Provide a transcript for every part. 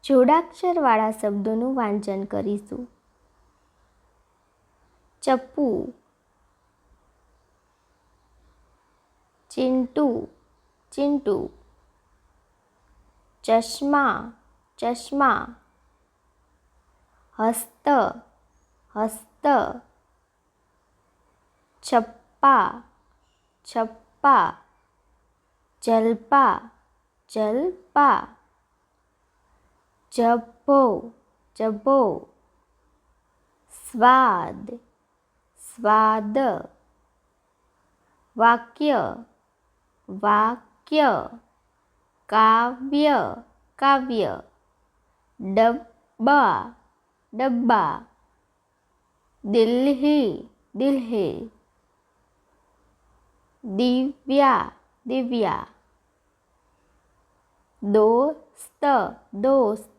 જોડાક્ષરવાળા શબ્દોનું વાંચન કરીશું. ચપ્પુ, ચિંટુ, ચિંટુ, ચશ્મા, ચશ્મા, હસ્ત, હસ્ત, છપ્પા, છપ્પા, જલપા, જલપા, જભ્ભો, જભ્ભો, સ્વાદ, સ્વાદ, વાક્ય, વાક્ય, કાવ્ય, કાવ્ય, ડબ્બા, ડબ્બા, દિલ્હી, દિલ્હી, દિવ્યા, દિવ્યા, દોસ્ત, દોસ્ત,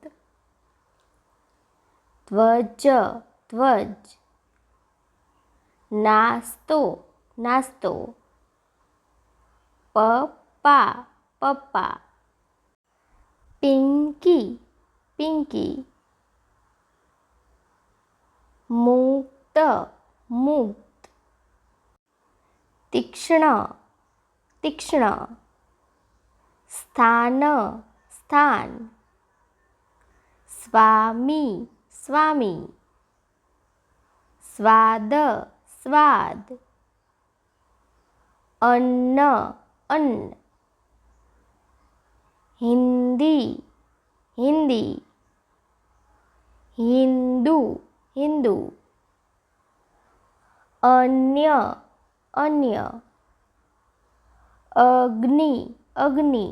ધ્વજ, ધ્વજ, નાસ્તો, નાસ્તો, પપ્પા, પપ્પા, પિંકી, પિંકી, મુક્ત, મુક્ત, તીક્ષ્ણ, તીક્ષ્ણ, સ્થાન, સ્થાન, સ્વામી, સ્વામી, સ્વાદ, સ્વાદ, અન્ન, અન્ન, હિન્દી, હિન્દી, હિન્દુ, હિન્દુ, અન્ય, અન્ય, અગ્નિ, અગ્નિ,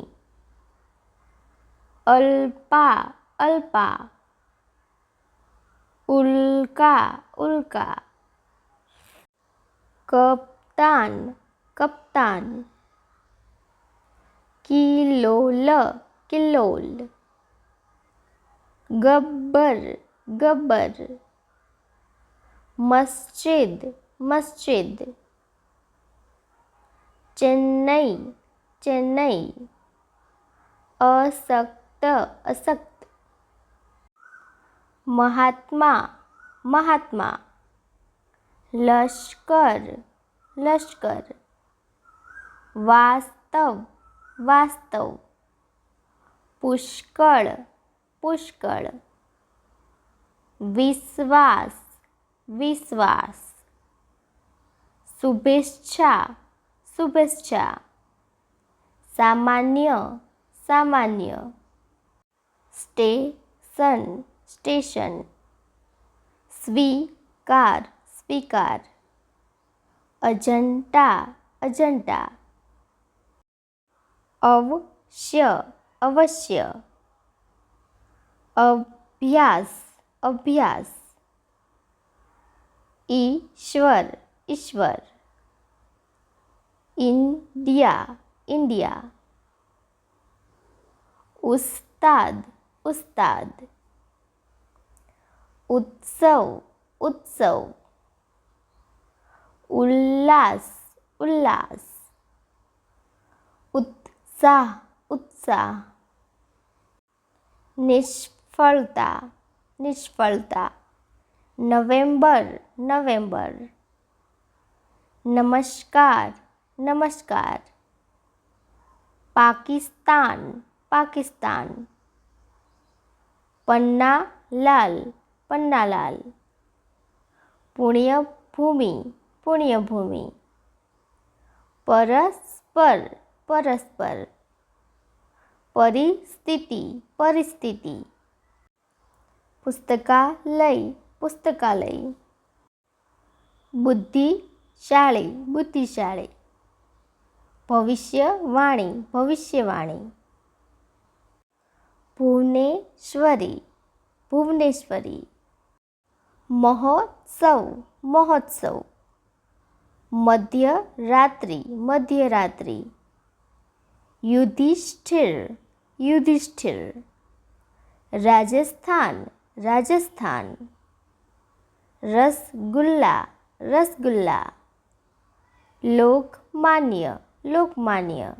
અલ્પા, અલ્પા, ઉલ્કા, ઉલ્કા, કપ્તાન, કપ્તાન, કિલોલ, કિલોલ, ગબ્બર, ગબ્બર, મસ્જિદ, મસ્જિદ, ચેન્નઈ, ચેન્નઈ, અશક્ત, અશક્ત, મહાત્મા, મહાત્મા, લશ્કર, લશ્કર, વાસ્તવ, વાસ્તવ, પુષ્કળ, પુષ્કળ, વિશ્વાસ, વિશ્વાસ, શુભેચ્છા, શુભેચ્છા, સામાન્ય, સામાન્ય, સ્ટેશન, સ્ટેશન, સ્વીકાર, સ્વીકાર, અજંટા, અજંટા, અવશ્ય, અવશ્ય, અભ્યાસ, અભ્યાસ, ઈશ્વર, ઈશ્વર, ઇન્ડિયા, ઇન્ડિયા, ઉસ્તાદ, ઉસ્તાદ, ઉત્સવ, ઉત્સવ, ઉલ્લાસ, ઉલ્લાસ, ઉત્સાહ, ઉત્સાહ, નિષ્ફળતા, નિષ્ફળતા, નવેમ્બર, નવેમ્બર, નમસ્કાર, નમસ્કાર, પાકિસ્તાન, પાકિસ્તાન, પન્નાલાલ, પન્નાલાલ, પુણ્યભૂમિ, પુણ્યભૂમિ, પરસ્પર, પરસ્પર, પરિસ્થિતિ, પરિસ્થિતિ, પુસ્તકાલય, પુસ્તકાલય, બુદ્ધિશાળી, બુદ્ધિશાળી, ભવિષ્યવાણી, ભવિષ્યવાણી, ભુવનેશ્વરી, ભુવનેશ્વરી, મહોત્સવ, મહોત્સવ, મધ્યરાત્રિ, મધ્યરાત્રિ, યુધિષ્ઠિર, યુધિષ્ઠિર, રાજસ્થાન, રાજસ્થાન, રસગુલ્લા, રસગુલ્લા, લોકમાન્ય, લોકમાન્ય,